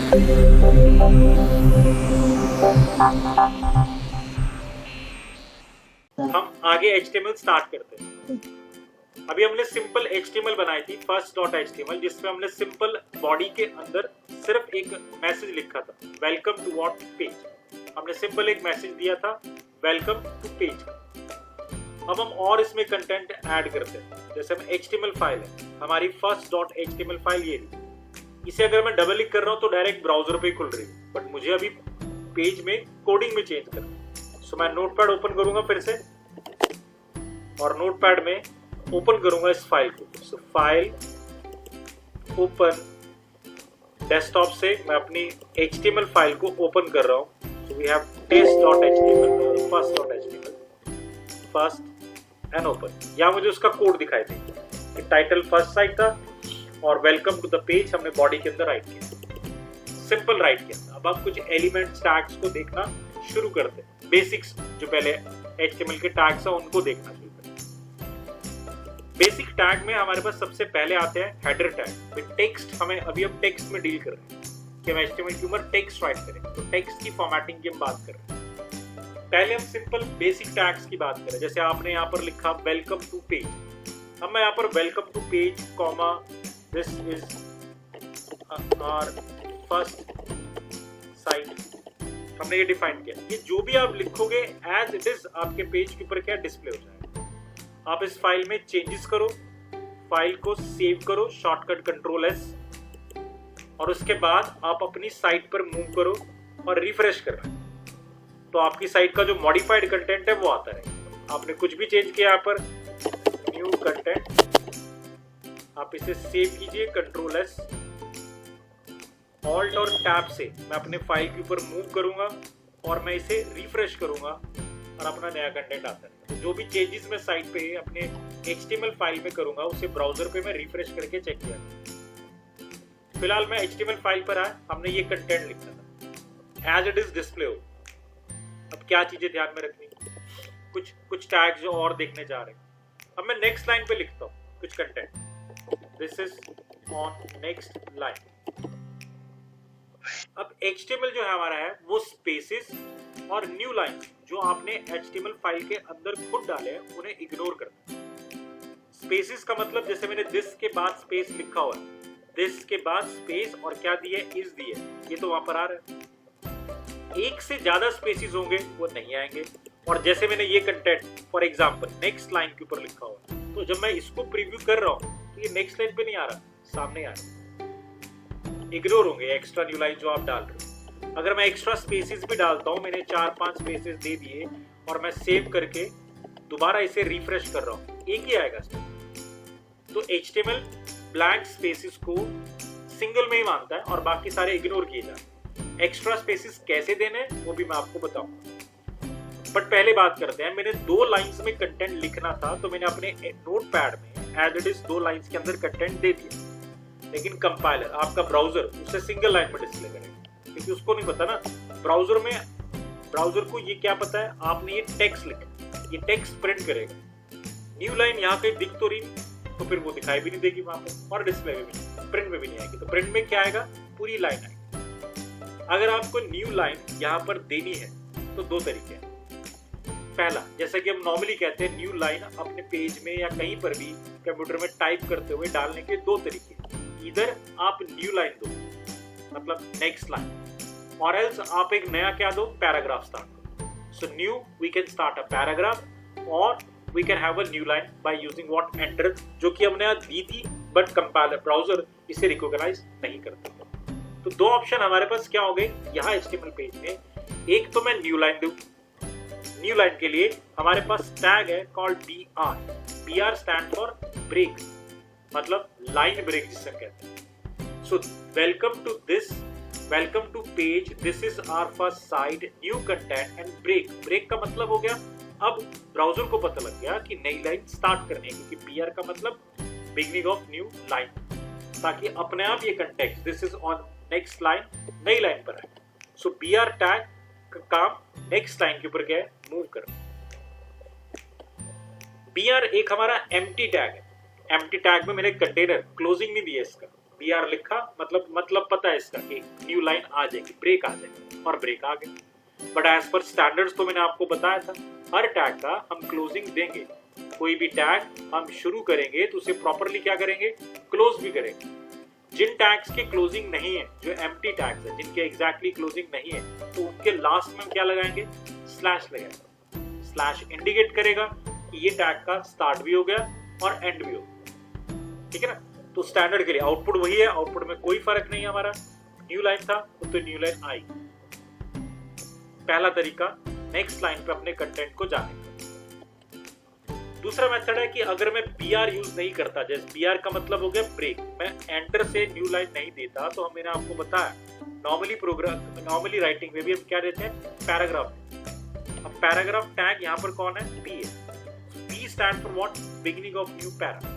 हम आगे HTML start करते हैं। अभी हमने सिंपल HTML बनाई थी first.html, जिसमें हमने सिंपल बॉडी के अंदर सिर्फ एक मैसेज लिखा था, वेलकम टू व्हाट पेज। हमने सिंपल एक मैसेज दिया था वेलकम टू पेज का। अब हम और इसमें कंटेंट ऐड करते हैं। जैसे हम HTML फाइल है हमारी first.html फाइल, ये इसे अगर मैं डबल क्लिक कर रहा हूँ तो डायरेक्ट ब्राउजर पे खुल रही है, बट मुझे अभी पेज में कोडिंग में चेंज करना है। सो मैं नोटपैड ओपन करूंगा फिर से, और नोटपैड में ओपन करूंगा इस फाइल को। सो फाइल ओपन, डेस्कटॉप से मैं अपनी HTML फाइल को ओपन कर रहा हूँ। So we have test.html, first.html, first and open. यहाँ मुझे उसका कोड दिखाई देगा कि टाइटल फर्स्ट साइड था और वेलकम टू द पेज हमने बॉडी के अंदर राइट किया, सिंपल राइट किया। अब आप कुछ एलिमेंट्स टैग्स को देखना शुरू करते हैं। बेसिक्स जो पहले HTML के टैग्स हैं उनको देखना शुरू करते। बेसिक टैग में हमारे पास सबसे पहले आते हैं हेडर टैग विद टेक्स्ट। हमें अभी हम टेक्स्ट में डील कर रहे हैं कि हम HTML के ऊपर टेक्स्ट राइट करें, तो टेक्स्ट की फॉर्मेटिंग की हम बात कर रहे हैं। पहले हम सिंपल बेसिक टैग्स की बात करें। जैसे आपने यहाँ पर लिखा वेलकम टू पेज, अब मैं यहाँ पर welcome to page comma this is our first site, हमने ये डिफाइन किया। ये जो भी आप लिखोगे एज इट इज आपके पेज के ऊपर क्या डिस्प्ले हो जाएगा। आप इस फाइल में चेंजेस करो, फाइल को सेव करो, शॉर्टकट कंट्रोल एस, और उसके बाद आप अपनी साइट पर मूव करो और रिफ्रेश करना, तो आपकी साइट का जो मॉडिफाइड कंटेंट है वो आता है। आपने कुछ भी चेंज किया यहाँ पर, न्यू कंटेंट, आप इसे सेव कीजिए, कंट्रोल एस, ऑल्ट और टैब से मैं अपने फाइल के ऊपर मूव करूंगा और मैं इसे रिफ्रेश करूंगा और अपना नया कंटेंट आता है। तो जो भी चेंजेस मैं साइट पे अपने HTML फाइल में करूंगा उसे ब्राउजर पे मैं रिफ्रेश करके चेक किया। फिलहाल मैं HTML फाइल पर आया, हमने ये कंटेंट लिखा था, एज इट इज डिस्प्ले हो। अब क्या चीजें ध्यान में रखनी, कुछ टैग्स जो और देखने जा रहे हैं। अब मैं नेक्स्ट लाइन पे लिखता हूँ कुछ content, this is on next line. अब HTML जो है हमारा है वो स्पेसेस और न्यू लाइन जो आपने HTML फाइल के अंदर खुद डाले हैं उन्हें इग्नोर करता है। स्पेसेस का मतलब जैसे मैंने दिस के बाद स्पेस लिखा हुआ है, दिस के बाद स्पेस और क्या दिए, इज दिए, ये तो वहां पर आ रहा है। एक से ज्यादा स्पेसिस होंगे वो नहीं आएंगे। और जैसे मैंने ये content for example next line के ऊपर लिखा हुआ है, तो जब मैं इसको प्रीव्यू कर रहा हूँ तो ये नेक्स्ट लाइन पे नहीं आ रहा, सामने आ रहा, इग्नोर होंगे एक्स्ट्रा न्यू लाइन जो आप डाल रहे हो। अगर मैं एक्स्ट्रा स्पेसिस भी डालता हूँ, मैंने 4-5 स्पेसिस दे दिए और मैं सेव करके दोबारा इसे रिफ्रेश कर रहा हूँ, एक ही आएगा। तो HTML ब्लैंक स्पेसिस को सिंगल में ही मानता है और बाकी सारे इग्नोर किए जाते हैं। एक्स्ट्रा स्पेसिस कैसे देने वो भी मैं आपको बताऊंगा, बट पहले बात करते हैं। मैंने 2 लाइंस में कंटेंट लिखना था, तो मैंने अपने नोटपैड में एज इट इज 2 लाइंस के अंदर कंटेंट दे दिया, लेकिन कंपाइलर आपका ब्राउजर उसे सिंगल लाइन में डिस्प्ले करेगा, क्योंकि उसको नहीं पता ना ब्राउजर को ये क्या पता है आपने ये टेक्स्ट लिखा, ये टेक्स्ट प्रिंट करेगा। न्यू लाइन यहाँ कहीं दिख तो रही, तो फिर वो दिखाई भी नहीं देगी वहां पर, और डिस्प्ले में भी नहीं, प्रिंट में भी नहीं आएगी। तो प्रिंट में क्या आएगा, पूरी लाइन आएगी। अगर आपको न्यू लाइन यहाँ पर देनी है तो 2 तरीके हैं। पहला, जैसा कि हम नॉर्मली कहते हैं न्यू लाइन अपने पेज में या कहीं पर भी कंप्यूटर में टाइप करते हुए डालने के 2 तरीके। इधर आप न्यू लाइन दो, मतलब नेक्स्ट लाइन, और एल्स आप एक नया क्या दो, पैराग्राफ स्टार्ट करो। So new we can start a paragraph, और we can have a new line by using what enter, जो कि हमने आज दी थी, बट कंपाइलर ब्राउजर इसे रिकॉग्नाइज नहीं करता। तो 2 ऑप्शन हमारे पास क्या हो गए यहाँ HTML पेज में। एक तो मैं न्यू लाइन दूं, न्यू लाइन के लिए हमारे पास टैग है called BR stand for break, मतलब लाइन ब्रेक जिसे कहते हैं। So welcome to this, welcome to page, this is our first site, new content and break. Break का मतलब हो गया, अब ब्राउजर को पता लग गया कि नई लाइन स्टार्ट करनी है, क्योंकि BR का मतलब बिगनिंग ऑफ न्यू लाइन, ताकि अपने आप ये context this is on next line नई लाइन पर है। सो BR टैग का काम नेक्स्ट लाइन के ऊपर क्या है, मूव करना। BR एक हमारा एम्प्टी टैग है। एम्प्टी टैग में मैंने कंटेनर क्लोजिंग नहीं दिया इसका, BR लिखा, मतलब पता है इसका कि न्यू लाइन आ जाएगी, ब्रेक आ जाएगी, और ब्रेक आ गया। बट एज पर स्टैंडर्ड्स तो मैंने आपको बताया था, हर टैग का हम क्लोजिंग देंगे। कोई भी टैग हम शुरू करेंगे तो उसे प्रॉपरली क्या करेंगे, क्लोज भी करेंगे। जिन टैग्स के क्लोजिंग नहीं है, जो एम्प्टी टैग्स है, जिनके एग्जैक्टली क्लोजिंग नहीं है, तो उनके लास्ट में हम क्या लगाएंगे, स्लैश लगाएंगे। स्लैश इंडिकेट करेगा कि ये टैग का स्टार्ट भी हो गया और एंड भी हो गया, ठीक है ना। तो स्टैंडर्ड के लिए आउटपुट वही है, आउटपुट में कोई फर्क नहीं है हमारा। न्यू लाइन था तो न्यू लाइन आई। पहला तरीका नेक्स्ट लाइन पे अपने कंटेंट को जाने का। दूसरा मेथड है कि अगर मैं BR यूज नहीं करता, जैसे BR का मतलब हो गया ब्रेक, मैं एंटर से न्यू लाइन नहीं देता, तो मैंने आपको बताया नॉर्मली राइटिंग में भी हम क्या देते हैं, पैराग्राफ। अब पैराग्राफ टैग यहाँ पर कौन है, P है। P stand for what, beginning of new para.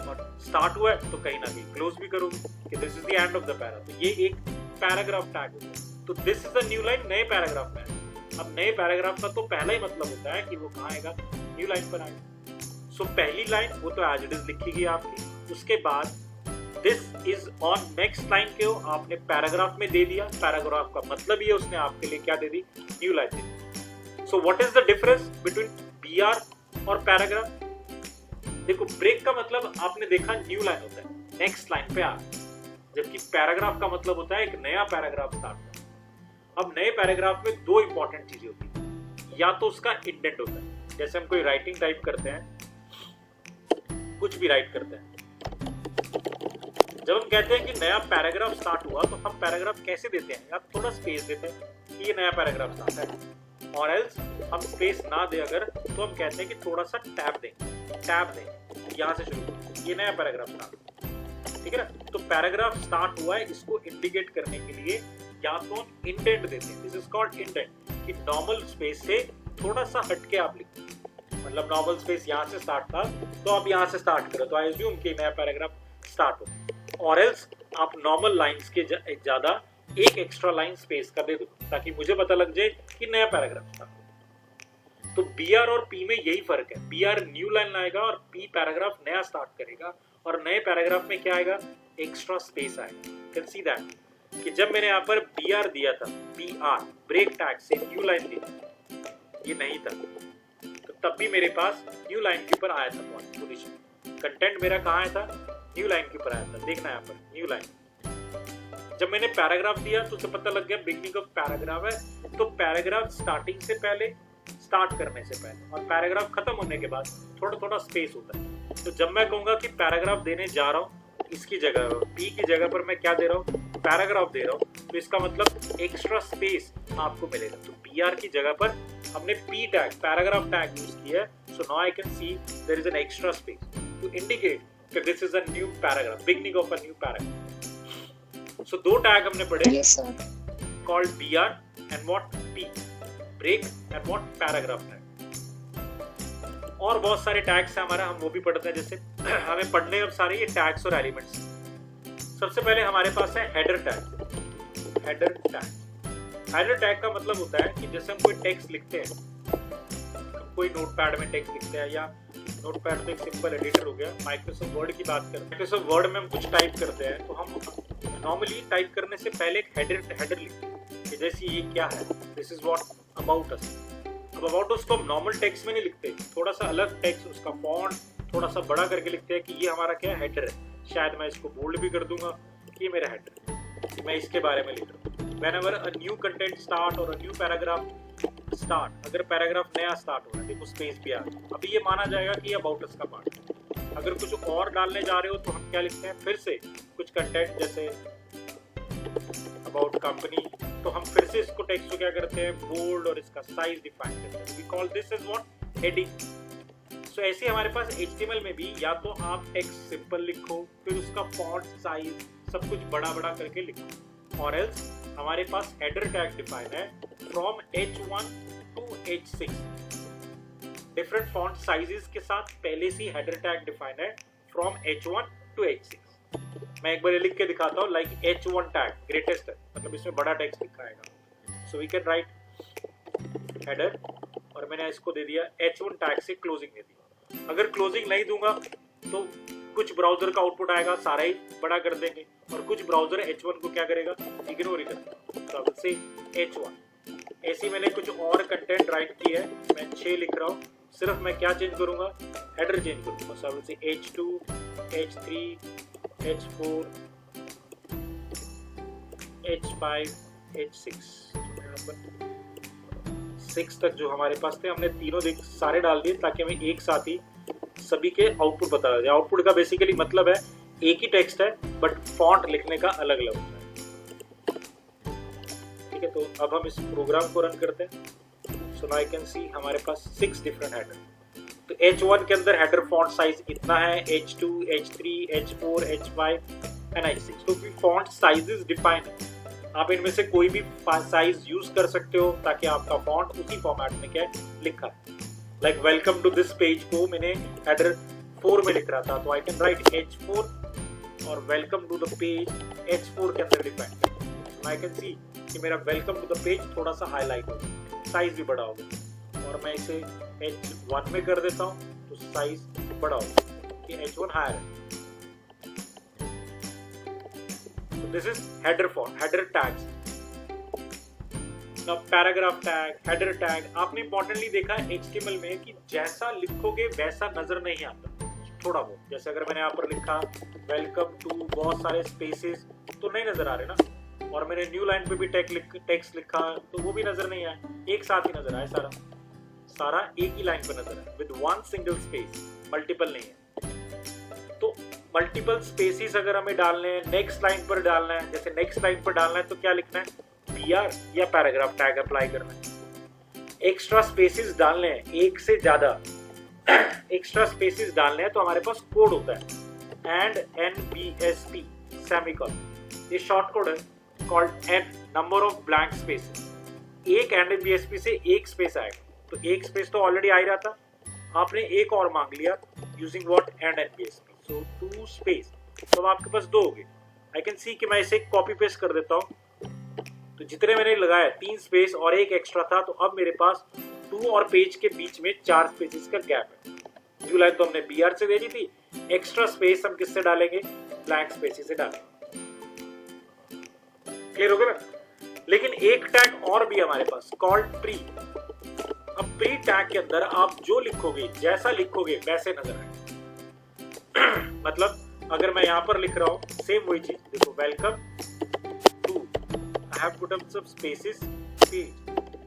और स्टार्ट हुआ है तो कहीं ना कहीं क्लोज भी करूंगी कि this is the end of the para, तो ये एक पैराग्राफ टैग हो गया। तो this is the new line, नए पैराग्राफ में। अब नए पैराग्राफ का तो पहला ही मतलब होता है कि वो कहाँ आएगा, न्यू लाइन पर आएगा। सो पहली लाइन वो तो एज इट इज लिखी गई आपकी, उसके बाद this is on next line के आपने पैराग्राफ में दे दिया। पैराग्राफ का मतलब ये उसने आपके लिए क्या दे दी, न्यू लाइन दे दी। So what is the difference between BR और पैराग्राफ। देखो ब्रेक का मतलब आपने देखा न्यू लाइन होता है, नेक्स्ट लाइन पे आ, जबकि पैराग्राफ का मतलब होता है एक नया पैराग्राफ स्टार्ट करना। अब नए पैराग्राफ में दो इंपॉर्टेंट चीजें होती है, या तो उसका इंडेंट होता है, जैसे हम कोई राइटिंग टाइप करते हैं, कुछ भी राइट करते हैं, जब हम कहते हैं कि नया पैराग्राफ स्टार्ट हुआ तो हम पैराग्राफ कैसे देते हैं, या थोड़ा स्पेस देते हैं कि ये नया पैराग्राफ स्टार्ट है, और एल्स हम स्पेस ना दे अगर तो हम कहते हैं कि थोड़ा सा टैब दें यहाँ से शुरू, ये नया पैराग्राफ स्टार्ट, ठीक है ना। तो पैराग्राफ स्टार्ट हुआ है, इसको इंडिकेट करने के लिए या तो हम इंडेंट देते हैं, दिस इज कॉल्ड इंडेंट, कि नॉर्मल स्पेस से थोड़ा सा हटके आप लिखो। मतलब नॉर्मल स्पेस यहाँ से स्टार्ट था तो आप यहाँ से स्टार्ट करो, तो आई अज्यूम कि नया पैराग्राफ स्टार्ट हो। और एल्स आप नॉर्मल लाइंस के ज्यादा एक एक्स्ट्रा लाइन स्पेस का दे दो, ताकि मुझे पता लग जाए कि नया पैराग्राफ स्टार्ट हो। तो BR और P में यही फर्क है, BR न्यू लाइन लाएगा और P पैराग्राफ नया स्टार्ट करेगा, और नए पैराग्राफ में क्या आएगा, एक्स्ट्रा स्पेस आएगा। कैन सी दैट कि जब मैंने यहाँ पर BR दिया था, BR ब्रेक टैग से न्यू लाइन दी, ये नहीं था, तो तब भी मेरे पास न्यू लाइन के ऊपर आया था पोजीशन। कंटेंट मेरा कहाँ आया था, न्यू लाइन के ऊपर आया था। देखना यहाँ पर न्यू लाइन, जब मैंने पैराग्राफ दिया तो उसे पता लग गया बिगनिंग ऑफ पैराग्राफ है, तो पैराग्राफ स्टार्टिंग से पहले, स्टार्ट करने से पहले, और पैराग्राफ खत्म होने के बाद थोड़ा थोड़ा स्पेस होता है। तो जब मैं कहूंगा कि पैराग्राफ देने जा रहा हूँ, इसकी जगह P की जगह पर मैं क्या दे रहा हूँ, पैराग्राफ दे रहा हूँ, तो इसका मतलब एक्स्ट्रा स्पेस आपको मिलेगा। तो BR की जगह पर हमने P tag, paragraph tag use किया है। So now I can see there is an extra space to indicate कि this is a new paragraph, beginning of a new paragraph. So दो टैग हमने पढ़े, called BR and what, P break and what, paragraph tag. और बहुत सारे tags हैं हमारा, हम वो भी पढ़ते हैं। जैसे हमें पढ़ने अब सारे ये टैग्स और एलिमेंट्स। सबसे पहले हमारे पास है हेडर टैग। हेडर टैग का मतलब होता है कि जैसे हम कोई टेक्स्ट लिखते हैं, हम कोई नोटपैड में टेक्स्ट लिखते हैं, या नोटपैड तो एक सिंपल एडिटर हो गया, माइक्रोसॉफ्ट वर्ड की बात करते हैं, माइक्रोसॉफ्ट वर्ड में हम कुछ टाइप करते हैं, तो हम नॉर्मली टाइप करने से पहले एक हेडर लिखते हैं कि जैसे ये क्या है, this is what about us. अब अबाउट अस को हम नॉर्मल टेक्स्ट में नहीं लिखते, थोड़ा सा अलग टेक्स्ट, उसका फॉन्ट थोड़ा सा बड़ा करके लिखते हैं कि ये हमारा क्या है, हेडर है। शायद मैं इसको बोल्ड भी कर दूंगा कि ये मेरा हेडर है, मैं इसके बारे में लिख रहा हूँ। Whenever a new content start और अ न्यू पैराग्राफ स्टार्ट, अगर पैराग्राफ नया स्टार्ट हो रहा है, देखो स्पेस भी आ गया, अभी ये माना जाएगा कि ये अबाउट अस का पार्ट है। अगर कुछ और डालने जा रहे हो तो हम क्या लिखते हैं, फिर से कुछ कंटेंट जैसे अबाउट कंपनी, तो हम फिर से इसको टेक्स्ट को क्या करते हैं, बोल्ड, और इसका साइज डिफाइन करते हैं। We call this is what, heading. So ऐसे हमारे पास HTML में भी या तो आप टेक्स्ट सिंपल लिखो, फिर उसका फॉन्ट, साइज सब कुछ बड़ा बड़ा करके लिखो, और एल्स हमारे पास हेडर टैग डिफाइन है from H1 to H6। Different font sizes के साथ पहले से हेडर टैग डिफाइन है फ्रॉम H1 टू H6। मैं एक बार लिख के दिखाता हूँ, लाइक H1 टैग ग्रेटेस्ट है, मतलब इसमें बड़ा टेक्स्ट लिखा आएगा। So we can write header, और मैंने इसको दे दिया H1 टैग से क्लोजिंग दे दी। अगर क्लोजिंग नहीं दूंगा तो कुछ ब्राउजर का आउटपुट आएगा सारा ही बड़ा कर देंगे, और कुछ ब्राउजर H1 को क्या करेगा, इग्नोर ही करेगा। तो अब से H1 ऐसी मैंने कुछ और कंटेंट राइट किया है, मैं 6 लिख रहा हूँ, सिर्फ मैं क्या चेंज करूंगा, हेडर चेंज करूंगा। सो अब से H2 H3 H4 H5 H6 6 तक जो हमारे पास थे हमने तीनों सारे डाल दिए ताकि हमें एक साथ ही सभी के आउटपुट बता दें। आउटपुट का बेसिकली मतलब है एक ही टेक्स्ट है बट फॉन्ट लिखने का अलग अलग होता है। ठीक है, तो अब हम इस प्रोग्राम को रन करते हैं। सो नाउ आई कैन सी हमारे पास 6 डिफरेंट हेडर। तो H1 के अंदर हेडर फॉन्ट साइज इतना है, H2 H3 H4 H5 and H6। तो फॉन्ट साइजेस डिफाइन है, आप इनमें से कोई भी साइज यूज कर सकते हो ताकि आपका फॉन्ट उसी फॉर्मेट में क्या लिखा है। Like welcome to this page को मैंने हेडर 4 में लिख रहा था, तो आई कैन राइट H4 और welcome to the page H4 के अंदर डिफाइन। आई कैन सी कि मेरा वेलकम टू द पेज थोड़ा सा हाईलाइट हो गया, साइज भी बड़ा हो गया, और मैं इसे H1 में कर देता हूँ तो साइज बड़ा हो गया कि H1 हायर है। So this is header font, header tags. Now paragraph tag, header tag, आपने इंपॉर्टेंटली देखा है HTML में कि जैसा लिखोगे वैसा नजर नहीं आता, थोड़ा बहुत। जैसे अगर मैंने यहाँ पर लिखा वेलकम टू, बहुत सारे स्पेसेस तो नहीं नजर आ रहे ना, और मैंने न्यू लाइन पे भी टेक्स्ट लिखा तो वो भी नजर नहीं आया, एक साथ ही नजर आया, सारा एक ही लाइन पर नजर आया with one single space, multiple नहीं है। तो मल्टीपल स्पेसिस अगर हमें डालने हैं, नेक्स्ट लाइन पर डालना है, जैसे नेक्स्ट लाइन पर डालना है तो क्या लिखना है, BR या पैराग्राफ टैग अप्लाई करना है। एक्स्ट्रा स्पेसिस डालने हैं, एक से ज्यादा एक्स्ट्रा स्पेसिस डालने हैं तो हमारे पास कोड होता है एंड NBSP सेमीकोलन, ये शॉर्ट कोड है called N number of blank spaces. एक NBSP से एक स्पेस आएगा, तो एक स्पेस तो ऑलरेडी आ ही रहा था, आपने एक और मांग लिया using what and NBSP, so 2 space, तो आपके पास 2 हो गए। आई कैन सी कि मैं इसे कॉपी पेस्ट कर देता हूँ, तो जितने मैंने लगाया 3 स्पेस और एक एक्स्ट्रा था, तो अब मेरे पास 2 और पेज के बीच में 4 स्पेसेस का गैप है। न्यू लाइन तो हमने BR से दे दी थी, एक्स्ट्रा स्पेस हम किससे डालेंगे, ब्लैंक स्पेसेस से डालेंगे। क्लियर हो गया ना? लेकिन एक टैग और भी हमारे पास कॉल्ड प्री। अब प्री टैग के अंदर आप जो लिखोगे, जैसा लिखोगे वैसे नजर आएगा। मतलब अगर मैं यहाँ पर लिख रहा हूँ सेम वही चीज, देखो welcome to, I have put up some spaces page,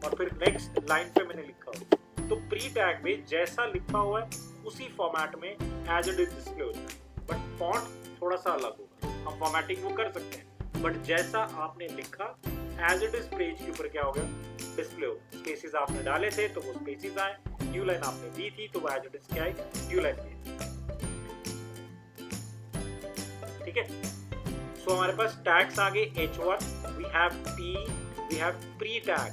और फिर नेक्स्ट लाइन पे मैंने लिखा हो, तो प्री टैग में जैसा लिखा हुआ है उसी फॉर्मेट में एज इट इज डिस्प्ले होता है, बट फॉन्ट थोड़ा सा अलग होगा। हम फॉर्मेटिंग वो कर सकते हैं, बट जैसा आपने लिखा एज इट इज पेज के ऊपर क्या होगा, डिस्प्ले हो। स्पेसेस आपने डाले थे तो वो स्पेसेस आए, न्यू लाइन आपने दी थी तो वो एज इट इज क्या है, न्यू लाइन दी। ठीक है, सो हमारे पास टैग्स आ गए H1, we have P, we have pre tag,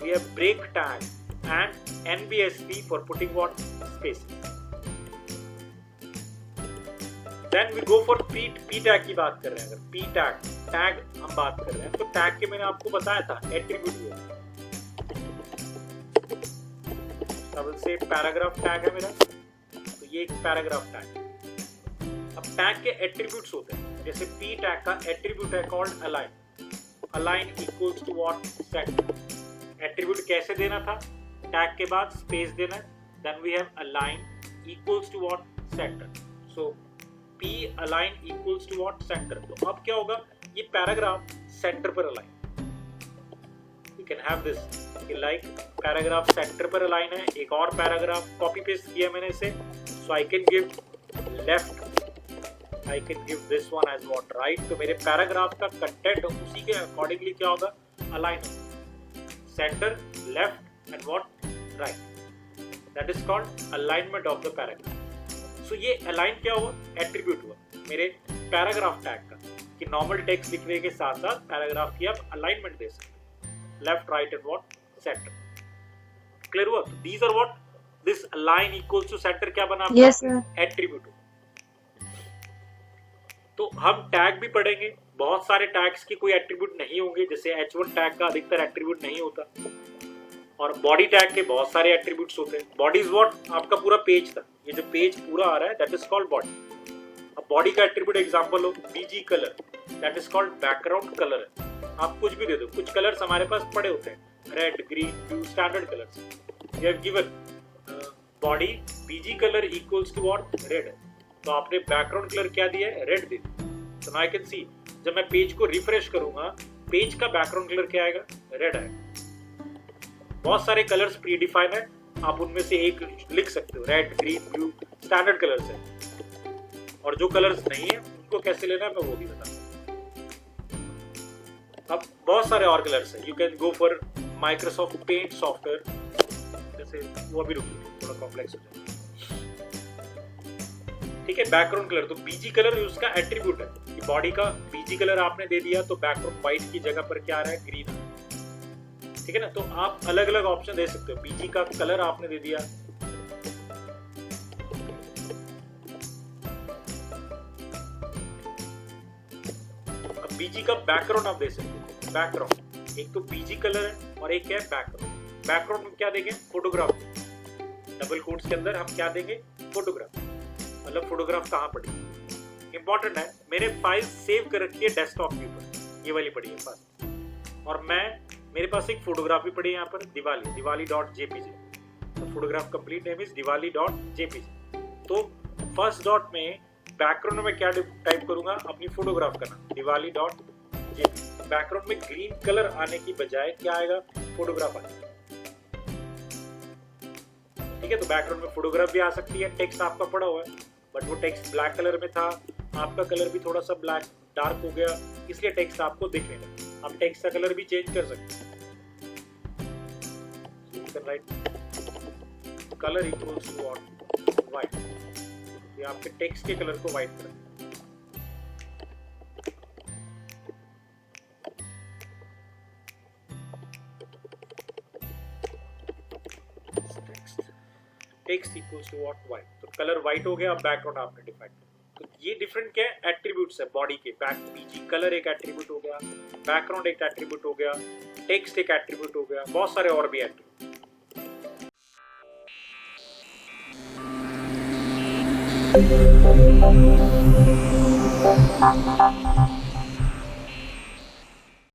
we have break tag and NBSP for putting what, spaces. Then we go for P tag की बात कर रहे हैं। अगर P टैग हम बात कर रहे हैं तो टैग के मैंने आपको बताया था एट्रीब्यूट, अब से पैराग्राफ टैग है मेरा, तो ये एक पैराग्राफ टैग। अब टैग के एट्रीब्यूट्स होते हैं, जैसे P टैग का एट्रीब्यूट है called align. Align equals to what, set. Attribute कैसे देना था, टैग के बाद स्पेस देना है, then we have align equals to what, center. So P align equals to what, center. तो अब क्या होगा, ये पैराग्राफ सेंटर पर align, you can have this like paragraph center पर अलाइन है। एक और पैराग्राफ कॉपी पेस्ट किया मैंने इसे, so I can give left, I can give this one as what, right. तो मेरे पैराग्राफ का कंटेंट उसी के अकॉर्डिंगली क्या होगा, अलाइन होगा, center, left and what, right. That is called alignment of the paragraph. So ये अलाइन क्या हुआ, एट्रीब्यूट हुआ मेरे पैराग्राफ टैग का, कि नॉर्मल टेक्स्ट लिखने के साथ साथ पैराग्राफ की आप अलाइनमेंट दे सकते हैं, left, right and what, center. Clear हुआ? तो these are what, this align equals to center क्या बना आपका, yes, एट्रीब्यूट। तो हम टैग भी पढ़ेंगे, बहुत सारे टैग्स की कोई एट्रीब्यूट नहीं होंगे, जैसे H1 टैग का अधिकतर एट्रीब्यूट नहीं होता, और बॉडी टैग के बहुत सारे एट्रीब्यूट्स होते हैं। बॉडी इज व्हाट, आपका पूरा पेज था, ये जो पेज पूरा आ रहा है that is called body. Body का एट्रीब्यूट एग्जांपल हो BG colour, that is called background colour है। आप कुछ भी दे दो, कुछ कलर्स हमारे पास पड़े होते हैं, red, green, blue, standard colours. We have given body BG colour equals to what, red है, तो आपने बैकग्राउंड कलर क्या दिया है, रेड दे दिया। तो नाउ आई कैन सी जब मैं पेज को रिफ्रेश करूंगा, पेज का बैकग्राउंड कलर क्या आएगा, रेड आएगा। बहुत सारे कलर्स प्री डिफाइन है, आप उनमें से एक लिख सकते हो, red, green, blue, standard colours है। और जो कलर्स नहीं है उनको कैसे लेना है मैं वो भी बताऊंगा। अब बहुत सारे और कलर्स है, you can go for Microsoft paint software, जैसे वो अभी रुकिए थोड़ा कॉम्प्लेक्स हो जाएगा। ठीक है, बैकग्राउंड कलर, तो बीजी कलर उसका एट्रीब्यूट है कि बॉडी का बीजी कलर आपने दे दिया तो बैकग्राउंड व्हाइट की जगह पर क्या आ रहा है, ग्रीन। ठीक है ना, तो आप अलग अलग ऑप्शन दे सकते हो। बीजी का कलर आपने दे दिया, अब बीजी का बैकग्राउंड आप दे सकते हो। बैकग्राउंड एक तो बीजी कलर है और एक है बैकग्राउंड। बैकग्राउंड में क्या देंगे, फोटोग्राफ, डबल कोट्स के अंदर हम क्या देंगे, फोटोग्राफ। मतलब फोटोग्राफ कहाँ पड़ी, इंपॉर्टेंट है। मैंने फाइल सेव कर रखी है डेस्कटॉप के ऊपर, ये वाली पड़ी है फाइल, और मेरे पास एक फोटोग्राफी पड़ी है यहाँ पर, diwali.jpg। तो photograph complete name is diwali.jpg। तो फर्स्ट डॉट में बैकग्राउंड में क्या टाइप करूंगा, अपनी फोटोग्राफ का नाम diwali.jpg। बैकग्राउंड में ग्रीन कलर आने की बजाय क्या आएगा, फोटोग्राफ आएगा। ठीक है, तो बैकग्राउंड में फोटोग्राफ भी आ सकती है। टेक्स्ट आपका पड़ा हुआ है, बट वो टेक्स्ट ब्लैक कलर में था, आपका कलर भी थोड़ा सा ब्लैक डार्क हो गया, इसलिए टेक्स्ट आपको दिखने लगा। आप टेक्स्ट का कलर भी चेंज कर सकते हैं। Right colour equals to what, white. ये आपके टेक्स्ट के कलर को व्हाइट करें। Text equals to what, white. तो कलर व्हाइट हो गया, बैकग्राउंड आपने डिफाइन किया। तो ये डिफरेंट क्या है, एट्रीब्यूट्स है बॉडी के। बीजी कलर एक एट्रीब्यूट हो गया, बैकग्राउंड एक एट्रीब्यूट हो गया, टेक्स्ट एक एट्रीब्यूट हो गया, बहुत सारे और भी एट्रीब्यूट।